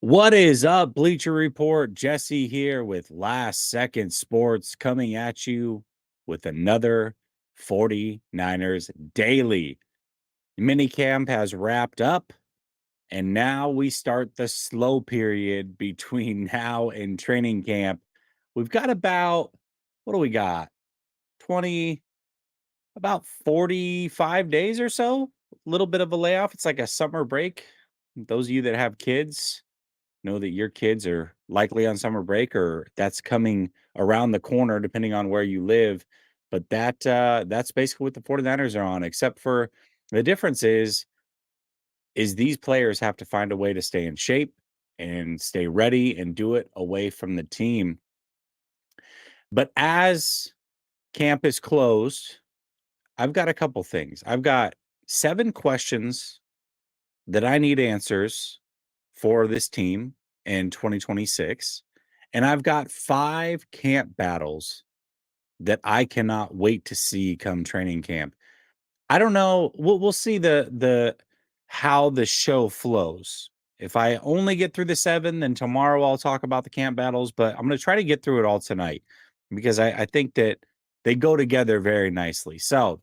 What is up, Bleacher Report? Jesse here with Last Second Sports coming at you with another 49ers Daily. Minicamp has wrapped up, and now we start the slow period between now and training camp. We've got what do we got? 20, about 45 days or so. A little bit of a layoff. It's like a summer break. Those of you that have kids, know that your kids are likely on summer break or that's coming around the corner depending on where you live. But that's basically what the 49ers are on, except for the difference is these players have to find a way to stay in shape and stay ready and do it away from the team. But as camp is closed, I've got a couple things. I've got 7 questions that I need answers for this team in 2026. And I've got 5 camp battles that I cannot wait to see come training camp. I don't know. We'll see the how the show flows. If I only get through the 7, then tomorrow I'll talk about the camp battles, but I'm going to try to get through it all tonight because I think that they go together very nicely. So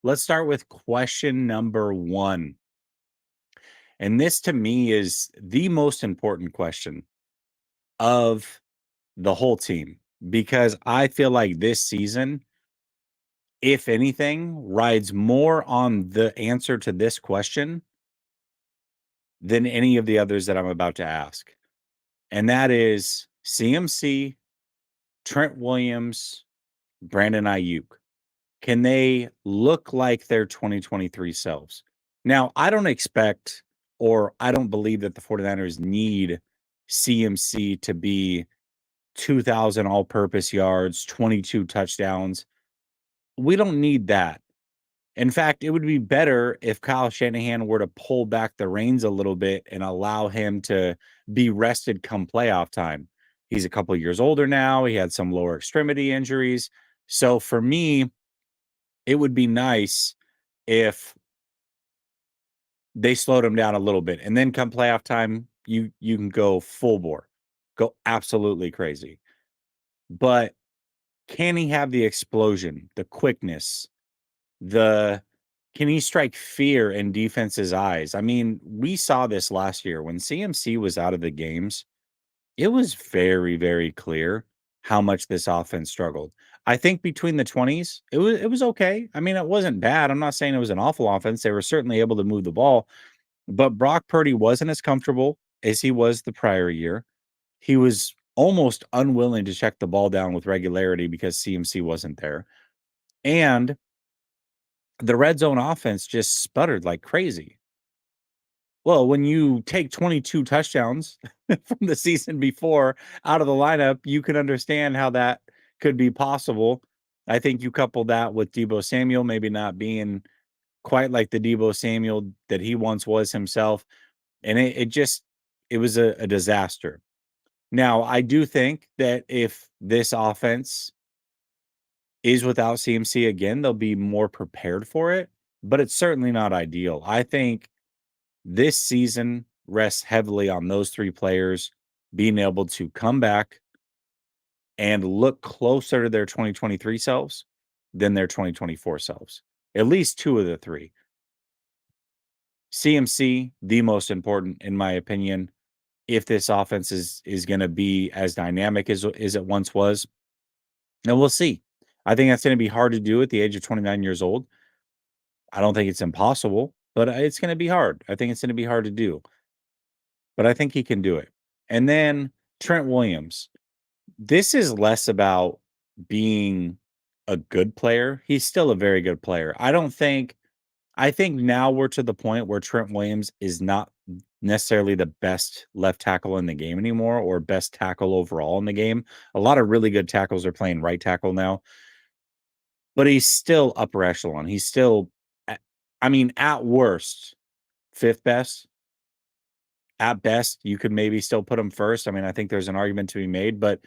let's start with question number 1. And this to me is the most important question of the whole team because I feel like this season, if anything, rides more on the answer to this question than any of the others that I'm about to ask. And that is CMC, Trent Williams, Brandon Ayuk. Can they look like their 2023 selves? Now, I don't expect or I don't believe that the 49ers need CMC to be 2,000 all purpose yards, 22 touchdowns. We don't need that. In fact, it would be better if Kyle Shanahan were to pull back the reins a little bit and allow him to be rested come playoff time. He's a couple years older now. He had some lower extremity injuries. So for me, it would be nice if they slowed him down a little bit. And then come playoff time, you can go full bore. Go absolutely crazy. But can he have the explosion, the quickness, can he strike fear in defense's eyes? I mean, we saw this last year when CMC was out of the games. It was very, very clear how much this offense struggled. I think between the 20s, it was okay. I mean, it wasn't bad. I'm not saying it was an awful offense. They were certainly able to move the ball, but Brock Purdy wasn't as comfortable as he was the prior year. He was almost unwilling to check the ball down with regularity because CMC wasn't there. And the red zone offense just sputtered like crazy. Well, when you take 22 touchdowns from the season before out of the lineup, you can understand how that could be possible. I think you couple that with Deebo Samuel maybe not being quite like the Deebo Samuel that he once was himself. And it was a disaster. Now, I do think that if this offense is without CMC again, they'll be more prepared for it, but it's certainly not ideal. I think this season rests heavily on those 3 players being able to come back and look closer to their 2023 selves than their 2024 selves. At least 2 of the 3. CMC, the most important in my opinion, if this offense is going to be as dynamic as it once was. And we'll see. I think that's going to be hard to do at the age of 29 years old. I don't think it's impossible, but it's going to be hard. I think it's going to be hard to do. But I think he can do it. And then Trent Williams. This is less about being a good player. He's still a very good player. I think now we're to the point where Trent Williams is not necessarily the best left tackle in the game anymore or best tackle overall in the game. A lot of really good tackles are playing right tackle now. But he's still upper echelon. He's still at worst, 5th best. At best, you could maybe still put him first. I mean, I think there's an argument to be made, but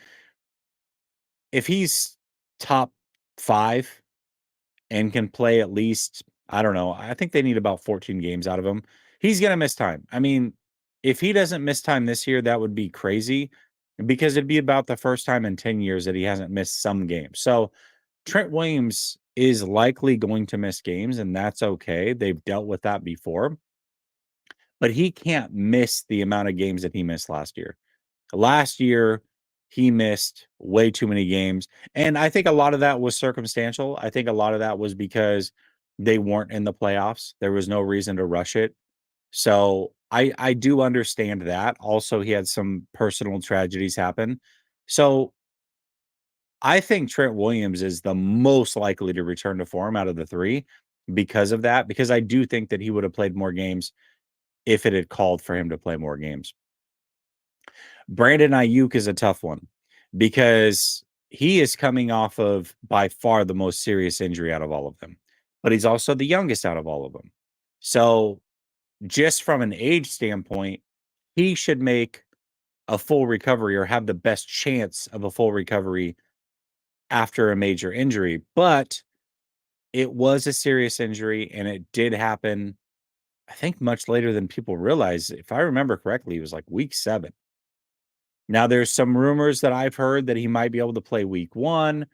if he's top 5 and can play at least, I don't know, I think they need about 14 games out of him. He's going to miss time. I mean, if he doesn't miss time this year, that would be crazy because it'd be about the first time in 10 years that he hasn't missed some games. So Trent Williams is likely going to miss games, and that's okay. They've dealt with that before, but he can't miss the amount of games that he missed last year. Last year, he missed way too many games, and I think a lot of that was circumstantial. I think a lot of that was because they weren't in the playoffs. There was no reason to rush it. So I do understand that. Also, he had some personal tragedies happen. So I think Trent Williams is the most likely to return to form out of the three because of that, because I do think that he would have played more games if it had called for him to play more games. Brandon Ayuk is a tough one because he is coming off of by far the most serious injury out of all of them, but he's also the youngest out of all of them. So, just from an age standpoint, he should make a full recovery or have the best chance of a full recovery after a major injury. But it was a serious injury and it did happen, I think, much later than people realize. If I remember correctly, it was like week 7. Now, there's some rumors that I've heard that he might be able to play week 1,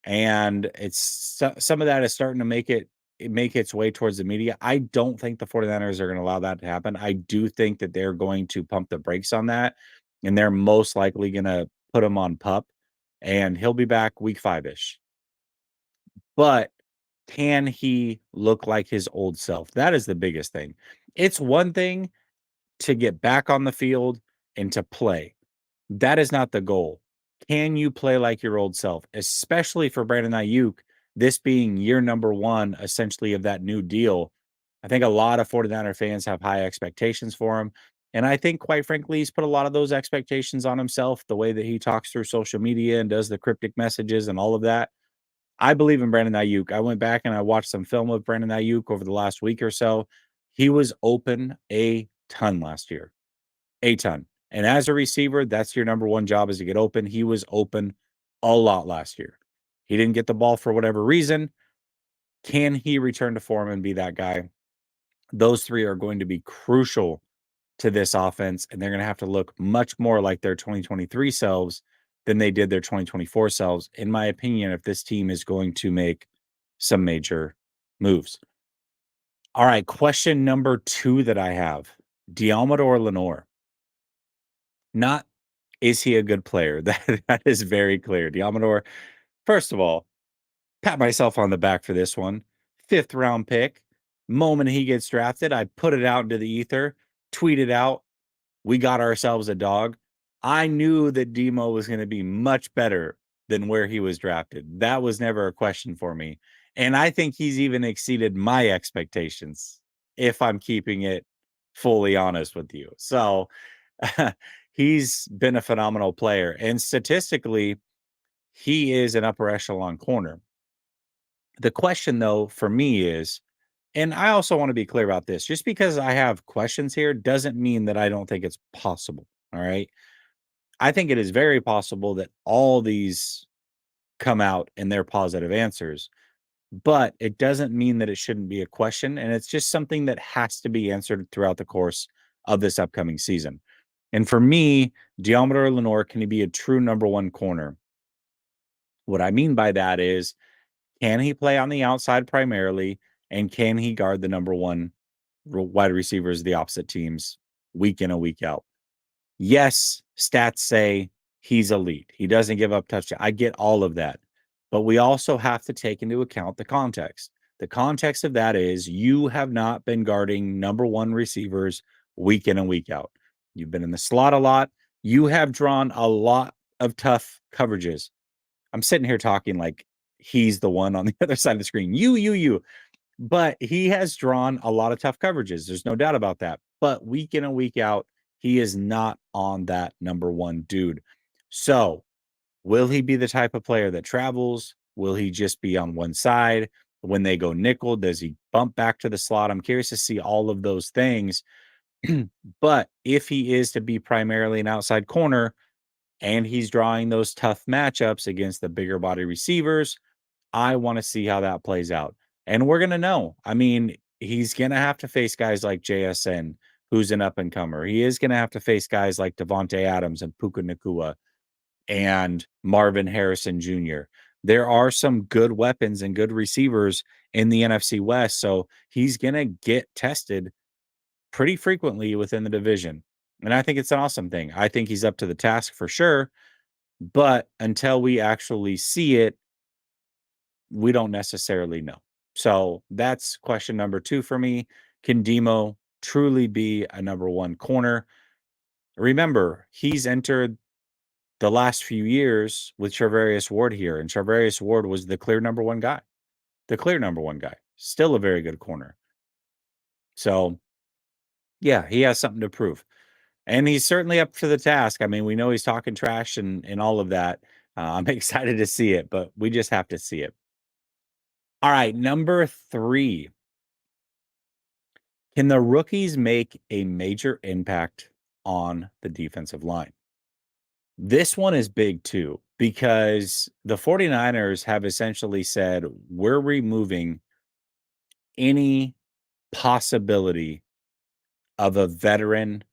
and some of that is starting to make its way towards the media. I don't think the 49ers are gonna allow that to happen. I do think that they're going to pump the brakes on that, and they're most likely gonna put him on PUP, and he'll be back week 5-ish. But can he look like his old self? That is the biggest thing. It's one thing to get back on the field and to play. That is not the goal. Can you play like your old self? Especially for Brandon Ayuk, this being year number 1, essentially, of that new deal. I think a lot of 49er fans have high expectations for him. And I think, quite frankly, he's put a lot of those expectations on himself, the way that he talks through social media and does the cryptic messages and all of that. I believe in Brandon Ayuk. I went back and I watched some film of Brandon Ayuk over the last week or so. He was open a ton last year, a ton. And as a receiver, that's your number one job, is to get open. He was open a lot last year. He didn't get the ball for whatever reason. Can he return to form and be that guy? Those three are going to be crucial to this offense, and they're going to have to look much more like their 2023 selves than they did their 2024 selves, in my opinion, if this team is going to make some major moves. All right, question number 2 that I have: Diamador Lenore. Not, is he a good player? That is very clear. Diamador, first of all, pat myself on the back for this one. 5th round pick. Moment he gets drafted, I put it out into the ether, tweeted out, we got ourselves a dog. I knew that Demo was going to be much better than where he was drafted. That was never a question for me. And I think he's even exceeded my expectations, if I'm keeping it fully honest with you. So he's been a phenomenal player. And statistically, he is an upper echelon corner. The question, though, for me is, and I also want to be clear about this, just because I have questions here doesn't mean that I don't think it's possible. All right. I think it is very possible that all these come out and they're positive answers, but it doesn't mean that it shouldn't be a question. And it's just something that has to be answered throughout the course of this upcoming season. And for me, Diamador Lenore, can he be a true number 1 corner? What I mean by that is, can he play on the outside primarily? And can he guard the number 1 wide receivers of the opposite teams week in and week out? Yes, stats say he's elite. He doesn't give up touchdowns. I get all of that. But we also have to take into account the context. The context of that is, you have not been guarding number 1 receivers week in and week out. You've been in the slot a lot. You have drawn a lot of tough coverages. I'm sitting here talking like he's the one on the other side of the screen. You. But he has drawn a lot of tough coverages. There's no doubt about that. But week in and week out, he is not on that number 1 dude. So, will he be the type of player that travels? Will he just be on one side? When they go nickel, does he bump back to the slot? I'm curious to see all of those things. But if he is to be primarily an outside corner and he's drawing those tough matchups against the bigger body receivers, I want to see how that plays out. And we're going to know. I mean, he's going to have to face guys like JSN, who's an up-and-comer. He is gonna have to face guys like Devontae Adams and Puka Nacua and Marvin Harrison Jr. There are some good weapons and good receivers in the NFC West, so he's gonna get tested pretty frequently within the division, and I think it's an awesome thing. I think he's up to the task for sure, but until we actually see it, we don't necessarily know. So that's question number 2 for me. Can Demo truly be a number 1 corner? Remember, he's entered the last few years with Charvarius Ward here, and Charvarius Ward was the clear number 1 guy. The clear number 1 guy. Still a very good corner. So, yeah, he has something to prove. And he's certainly up to the task. I mean, we know he's talking trash and all of that. I'm excited to see it, but we just have to see it. All right, number 3. Can the rookies make a major impact on the defensive line? This one is big too, because the 49ers have essentially said, we're removing any possibility of a veteran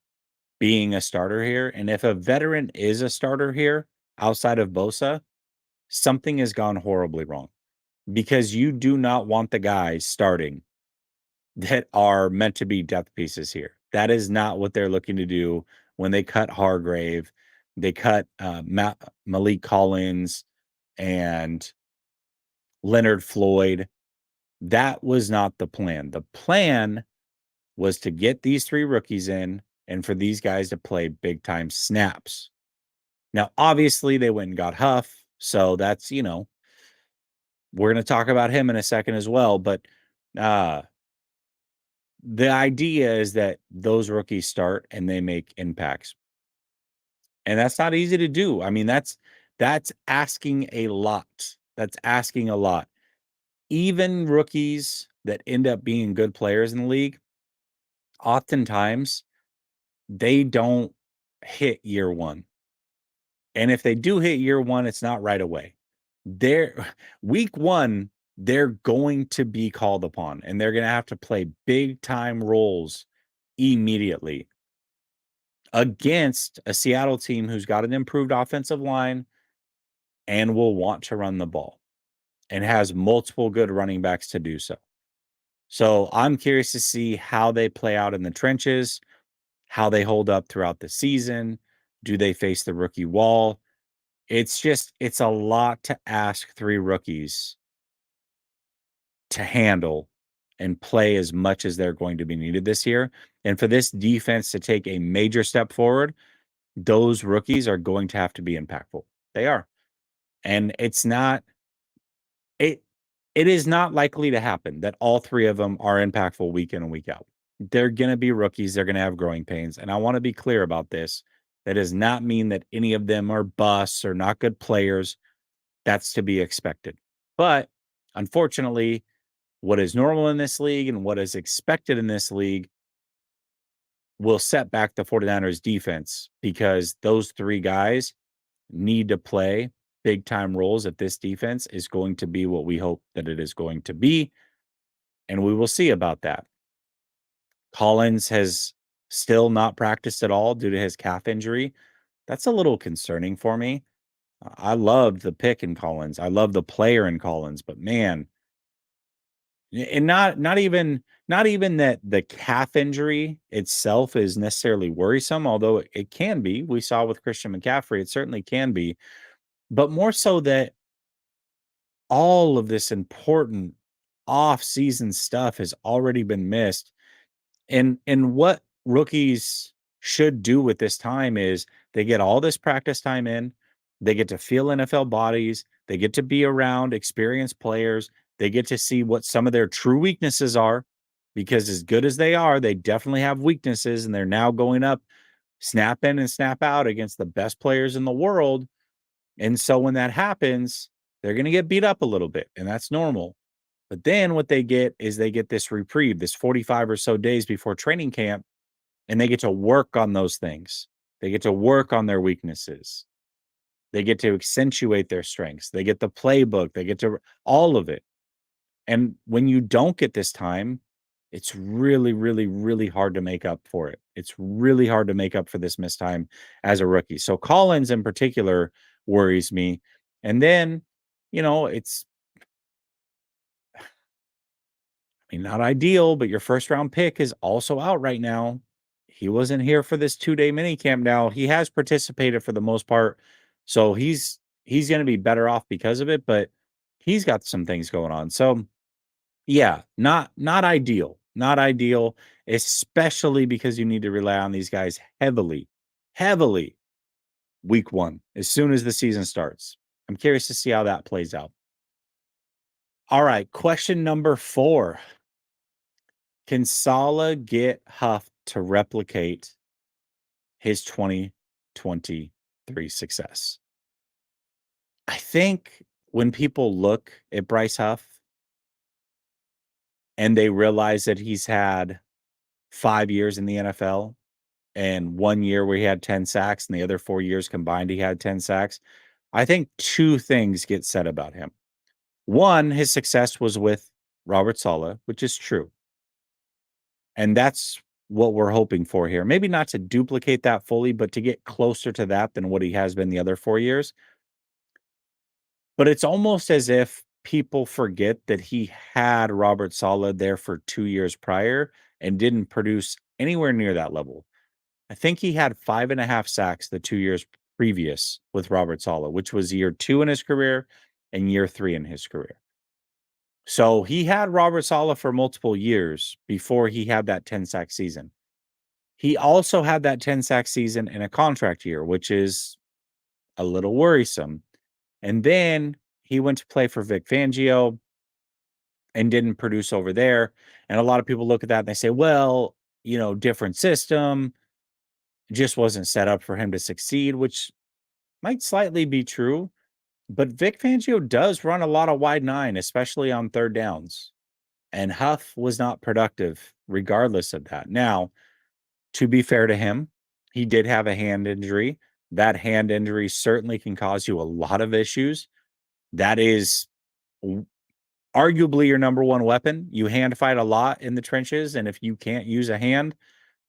being a starter here. And if a veteran is a starter here outside of Bosa, something has gone horribly wrong, because you do not want the guys starting that are meant to be depth pieces here. That is not what they're looking to do when they cut Hargrave. They cut Malik Collins and Leonard Floyd. That was not the plan. The plan was to get these 3 rookies in and for these guys to play big time snaps. Now, obviously, they went and got Huff. So that's, we're going to talk about him in a second as well. But the idea is that those rookies start and they make impacts. And that's not easy to do. I mean, that's asking a lot. That's asking a lot. Even rookies that end up being good players in the league, oftentimes they don't hit year 1. And if they do hit year 1, it's not right away. They're week 1, they're going to be called upon and they're going to have to play big time roles immediately against a Seattle team who's got an improved offensive line and will want to run the ball and has multiple good running backs to do so. So I'm curious to see how they play out in the trenches, how they hold up throughout the season. Do they face the rookie wall? It's a lot to ask 3 rookies to handle and play as much as they're going to be needed this year. And for this defense to take a major step forward, those rookies are going to have to be impactful. They are. And it's not it it is not likely to happen that all 3 of them are impactful week in and week out. They're going to be rookies, they're going to have growing pains, and I want to be clear about this. That does not mean that any of them are busts or not good players. That's to be expected. But unfortunately, what is normal in this league and what is expected in this league will set back the 49ers defense, because those 3 guys need to play big time roles if this defense is going to be what we hope that it is going to be. And we will see about that. Collins has still not practiced at all due to his calf injury. That's a little concerning for me. I loved the pick in Collins. I love the player in Collins, but man, and not even that the calf injury itself is necessarily worrisome, although it can be. We saw with Christian McCaffrey, it certainly can be, but more so that all of this important off-season stuff has already been missed. And what rookies should do with this time is they get all this practice time in, they get to feel NFL bodies, they get to be around experienced players, they get to see what some of their true weaknesses are, because as good as they are, they definitely have weaknesses, and they're now going up, snap in and snap out against the best players in the world. And so when that happens, they're going to get beat up a little bit, and that's normal. But then what they get is they get this reprieve, this 45 or so days before training camp, and they get to work on those things. They get to work on their weaknesses. They get to accentuate their strengths. They get the playbook. They get to all of it. And when you don't get this time, It's really, really, really hard to make up for it. It's really hard to make up for this missed time as a rookie. So Collins in particular worries me. And then, it's not ideal, but your first round pick is also out right now. He wasn't here for this 2-day mini camp. Now he has participated for the most part, so he's going to be better off because of it. But he's got some things going on. So yeah, not ideal, not ideal, especially because you need to rely on these guys heavily, heavily week one as soon as the season starts. I'm curious to see how that plays out. All right, question number 4. Can Salah get Huff to replicate his 2023 success? I think when people look at Bryce Huff and they realize that he's had 5 years in the NFL and 1 year where he had 10 sacks and the other 4 years combined he had 10 sacks, I think 2 things get said about him. One, his success was with Robert Saleh, which is true. And that's what we're hoping for here. Maybe not to duplicate that fully, but to get closer to that than what he has been the other 4 years. But it's almost as if people forget that he had Robert Saleh there for 2 years prior and didn't produce anywhere near that level. I think he had 5.5 sacks the 2 years previous with Robert Saleh, which was year 2 in his career and year 3 in his career. So he had Robert Saleh for multiple years before he had that 10 sack season. He also had that 10 sack season in a contract year, which is a little worrisome. And then he went to play for Vic Fangio and didn't produce over there. And a lot of people look at that and they say, well, different system, just wasn't set up for him to succeed, which might slightly be true. But Vic Fangio does run a lot of wide nine, especially on third downs. And Huff was not productive regardless of that. Now, to be fair to him, he did have a hand injury. That hand injury certainly can cause you a lot of issues. That is arguably your number one weapon. You hand fight a lot in the trenches, and if you can't use a hand,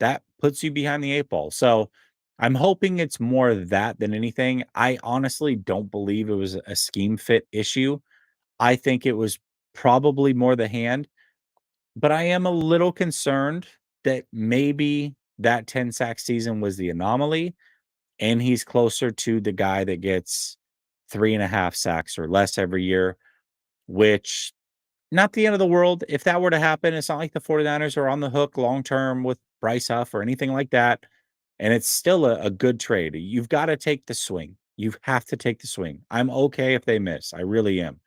that puts you behind the 8 ball. So I'm hoping it's more that than anything. I honestly don't believe it was a scheme fit issue. I think it was probably more the hand, but I am a little concerned that maybe that 10 sack season was the anomaly and he's closer to the guy that gets 3.5 sacks or less every year, which not the end of the world. If that were to happen, it's not like the 49ers are on the hook long term with Bryce Huff or anything like that. And it's still a good trade. You've got to take the swing. You have to take the swing. I'm okay if they miss. I really am.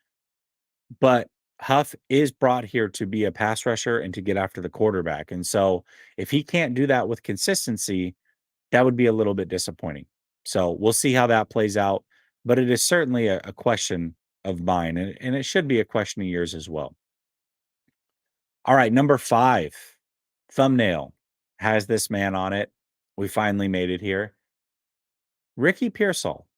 But Huff is brought here to be a pass rusher and to get after the quarterback. And so if he can't do that with consistency, that would be a little bit disappointing. So we'll see how that plays out. But it is certainly a question of mine, and it should be a question of yours as well. All right, number 5, thumbnail has this man on it. We finally made it here. Ricky Pearsall.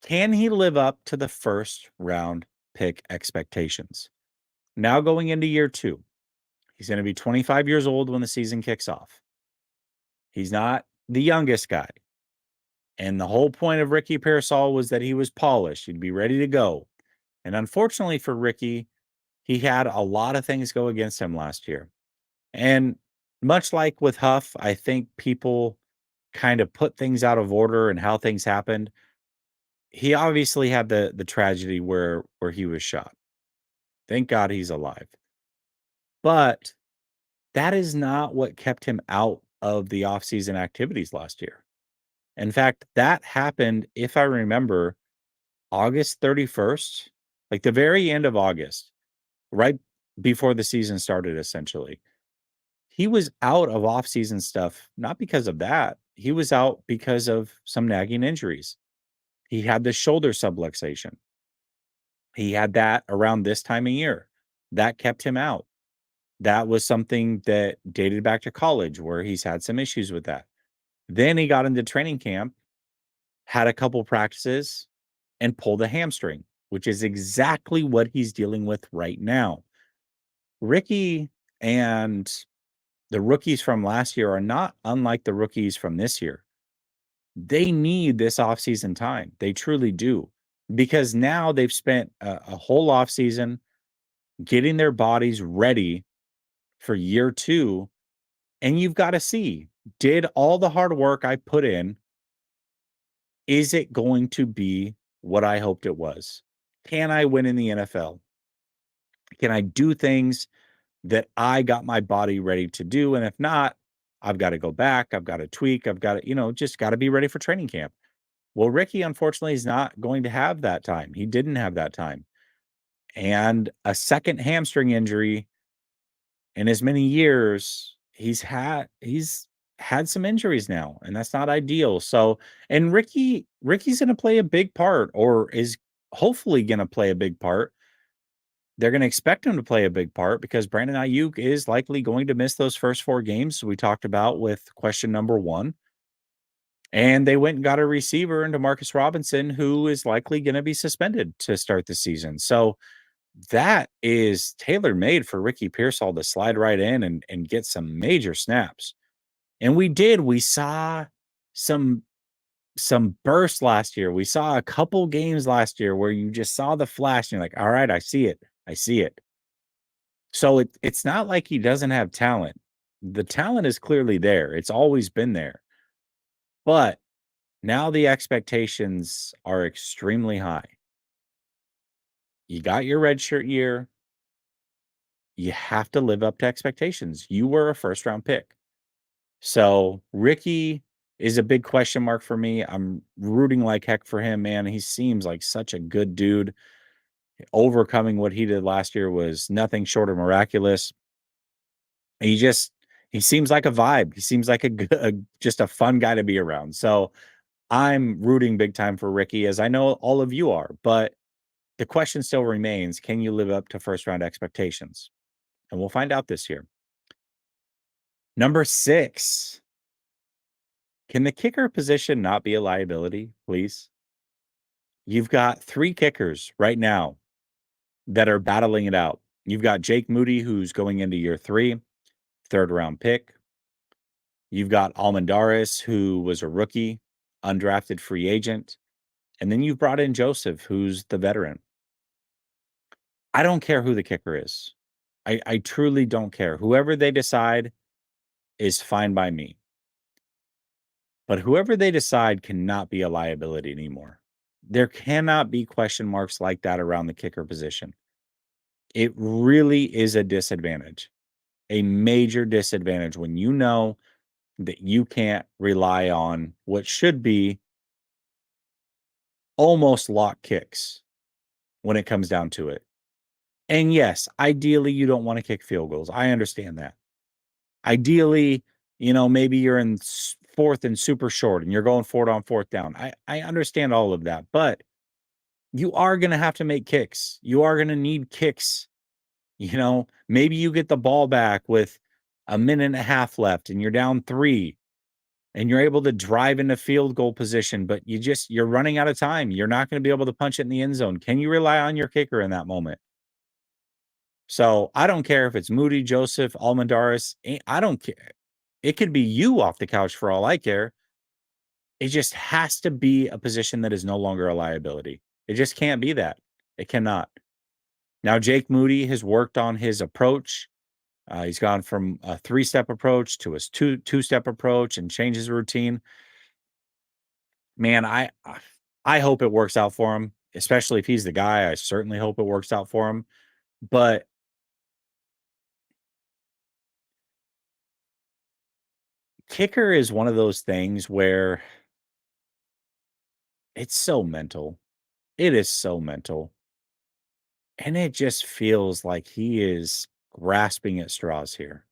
Can he live up to the first round pick expectations? Now going into year 2, he's going to be 25 years old when the season kicks off. He's not the youngest guy. And the whole point of Ricky Pearsall was that he was polished. He'd be ready to go. And unfortunately for Ricky, he had a lot of things go against him last year. And much like with Huff, I think people kind of put things out of order and how things happened. He obviously had the tragedy where he was shot. Thank God he's alive. But that is not what kept him out of the offseason activities last year. In fact, that happened, if I remember, August 31st, like the very end of August, right before the season started, essentially. He was out of off-season stuff, not because of that. He was out because of some nagging injuries. He had the shoulder subluxation. He had that around this time of year. That kept him out. That was something that dated back to college where he's had some issues with that. Then he got into training camp, had a couple practices, and pulled a hamstring, which is exactly what he's dealing with right now. Ricky And the rookies from last year are not unlike the rookies from this year. They need this offseason time. They truly do. Because now they've spent a whole offseason getting their bodies ready for year 2. And you've got to see, did all the hard work I put in, is it going to be what I hoped it was? Can I win in the NFL? Can I do things that I got my body ready to do? And if not, I've got to go back. I've got to tweak. I've got to, just got to be ready for training camp. Well, Ricky, unfortunately, is not going to have that time. He didn't have that time. And a second hamstring injury in as many years, he's had some injuries now, and that's not ideal. So, and Ricky's going to play a big part, or is hopefully going to play a big part. They're going to expect him to play a big part because Brandon Ayuk is likely going to miss those first 4 games we talked about with question number 1. And they went and got a receiver into Marcus Robinson, who is likely going to be suspended to start the season. So that is tailor-made for Ricky Pearsall to slide right in and get some major snaps. And we saw some bursts last year. We saw a couple games last year where you just saw the flash and you're like, all right, I see it. I see it. So it's not like he doesn't have talent. The talent is clearly there. It's always been there. But now the expectations are extremely high. You got your redshirt year. You have to live up to expectations. You were a first round pick. So Ricky is a big question mark for me. I'm rooting like heck for him, man. He seems like such a good dude. Overcoming what he did last year was nothing short of miraculous. He seems like a vibe. He seems like just a fun guy to be around. So I'm rooting big time for Ricky, as I know all of you are. But the question still remains, can you live up to first round expectations? And we'll find out this year. Number 6. Can the kicker position not be a liability, please? You've got 3 kickers right now that are battling it out. You've got Jake Moody, who's going into year 3, third round pick. You've got Almendaris, who was a rookie, undrafted free agent. And then you've brought in Joseph, who's the veteran. I don't care who the kicker is. I truly don't care. Whoever they decide is fine by me. But whoever they decide cannot be a liability anymore. There cannot be question marks like that around the kicker position. It really is a disadvantage, a major disadvantage when you know that you can't rely on what should be almost lock kicks when it comes down to it. And yes, ideally, you don't want to kick field goals. I understand that. Ideally, maybe you're in 4th and super short and you're going for it on 4th down. I understand all of that, but you are going to have to make kicks. You are going to need kicks. Maybe you get the ball back with a minute and a half left and you're down 3 and you're able to drive into field goal position, but you're running out of time. You're not going to be able to punch it in the end zone. Can you rely on your kicker in that moment? So I don't care if it's Moody, Joseph, Almendaris. I don't care. It could be you off the couch for all I care. It just has to be a position that is no longer a liability. It just can't be that. It cannot. Now, Jake Moody has worked on his approach. He's gone from a 3-step approach to a two-step approach and changed his routine. Man, I hope it works out for him, especially if he's the guy. I certainly hope it works out for him. But kicker is one of those things where it's so mental. It is so mental. And it just feels like he is grasping at straws here,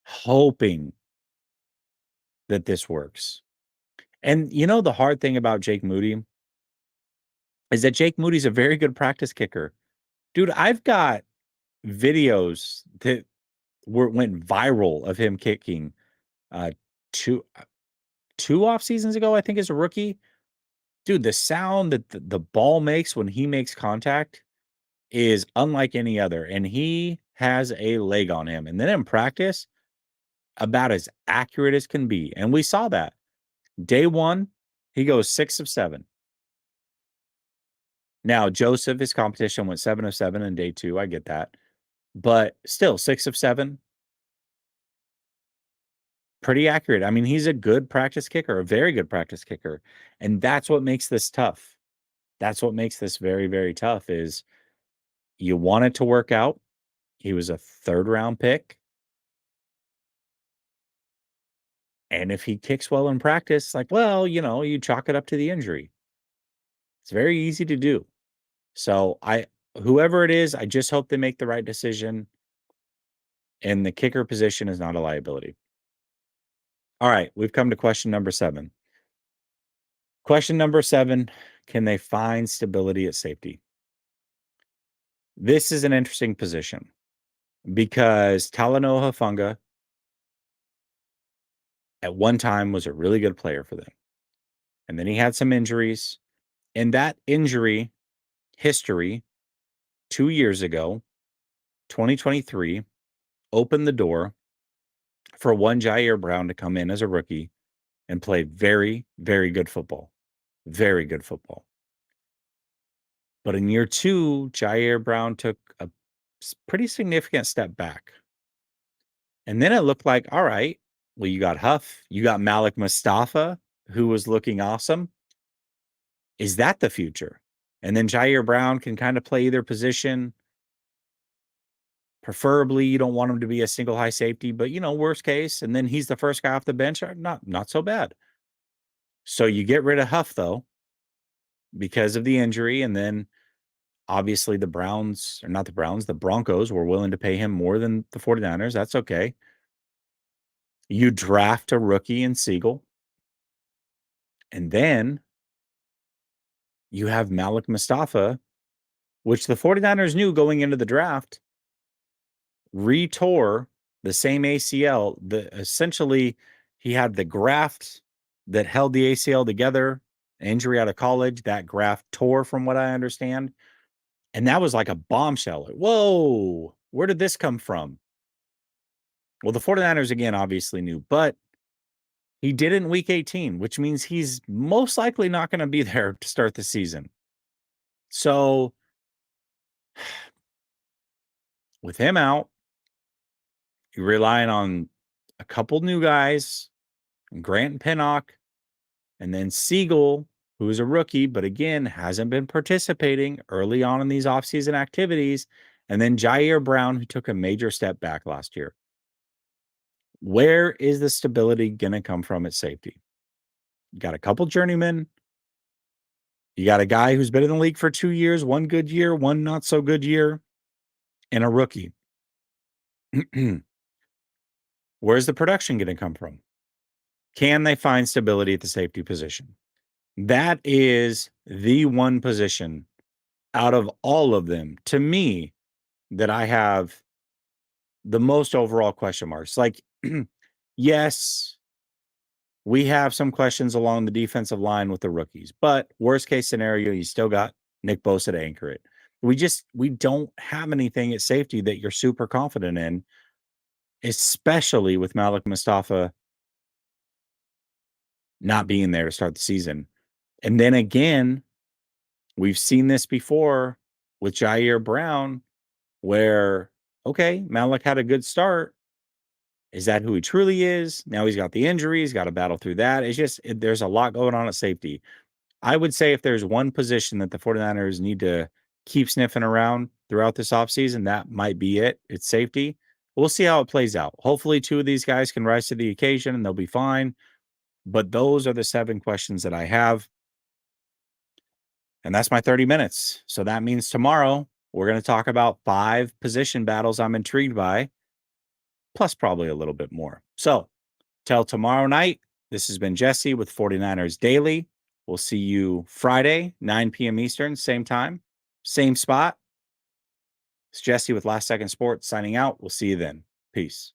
hoping that this works. And the hard thing about Jake Moody is that Jake Moody's a very good practice kicker. Dude, I've got videos that went viral of him kicking uh two two off seasons ago, I think, as a rookie. Dude, the sound that the ball makes when he makes contact is unlike any other. And he has a leg on him. And then in practice, about as accurate as can be. And we saw that. Day one, he goes 6 of 7. Now, Joseph, his competition, went 7 of 7 in day 2. I get that. But still, 6 of 7, pretty accurate. I mean, he's a good practice kicker, a very good practice kicker. And that's what makes this tough. That's what makes this very, very tough is you want it to work out. He was a 3rd round pick. And if he kicks well in practice, like, well, you chalk it up to the injury. It's very easy to do. So whoever it is, I just hope they make the right decision. And the kicker position is not a liability. All right, we've come to question number 7. Question number 7, can they find stability at safety? This is an interesting position because Talanoa Hufanga at one time was a really good player for them. And then he had some injuries. And that injury history 2 years ago, 2023, opened the door for one Jair Brown to come in as a rookie and play very, very good football. Very good football. But in year 2, Jair Brown took a pretty significant step back. And then it looked like, all right, well, you got Huff, you got Malik Mustafa, who was looking awesome. Is that the future? And then Jair Brown can kind of play either position. Preferably, you don't want him to be a single high safety, but worst case, and then he's the first guy off the bench. Not so bad. So you get rid of Huff though, because of the injury, and then obviously the Broncos were willing to pay him more than the 49ers. That's okay. You draft a rookie in Siegel, and then you have Malik Mustafa, which the 49ers knew going into the draft, retore the same ACL. Essentially, he had the graft that held the ACL together, injury out of college. That graft tore, from what I understand. And that was like a bombshell. Whoa, where did this come from? Well, the 49ers, again, obviously knew, but he did it in week 18, which means he's most likely not going to be there to start the season. So with him out, you're relying on a couple new guys, Grant and Pinnock, and then Siegel, who is a rookie, but again, hasn't been participating early on in these offseason activities. And then Jair Brown, who took a major step back last year. Where is the stability going to come from at safety? You got a couple journeymen. You got a guy who's been in the league for 2 years, one good year, one not so good year, and a rookie. Where's the production going to come from? Can they find stability at the safety position? That is the one position out of all of them, to me, that I have the most overall question marks. Like, yes, we have some questions along the defensive line with the rookies, but worst case scenario, you still got Nick Bosa to anchor it. We don't have anything at safety that you're super confident in, especially with Malik Mustafa not being there to start the season. And then again, we've seen this before with Jair Brown, where, okay, Malik had a good start. Is that who he truly is? Now he's got the injury. He's got to battle through that. It's just, there's a lot going on at safety. I would say if there's one position that the 49ers need to keep sniffing around throughout this offseason, that might be it. It's safety. We'll see how it plays out. Hopefully 2 of these guys can rise to the occasion and they'll be fine. But those are the 7 questions that I have. And that's my 30 minutes. So that means tomorrow we're going to talk about 5 position battles I'm intrigued by, plus probably a little bit more. So till tomorrow night, this has been Jesse with 49ers Daily. We'll see you Friday, 9 p.m. Eastern, same time, same spot. It's Jesse with Last Second Sports signing out. We'll see you then. Peace.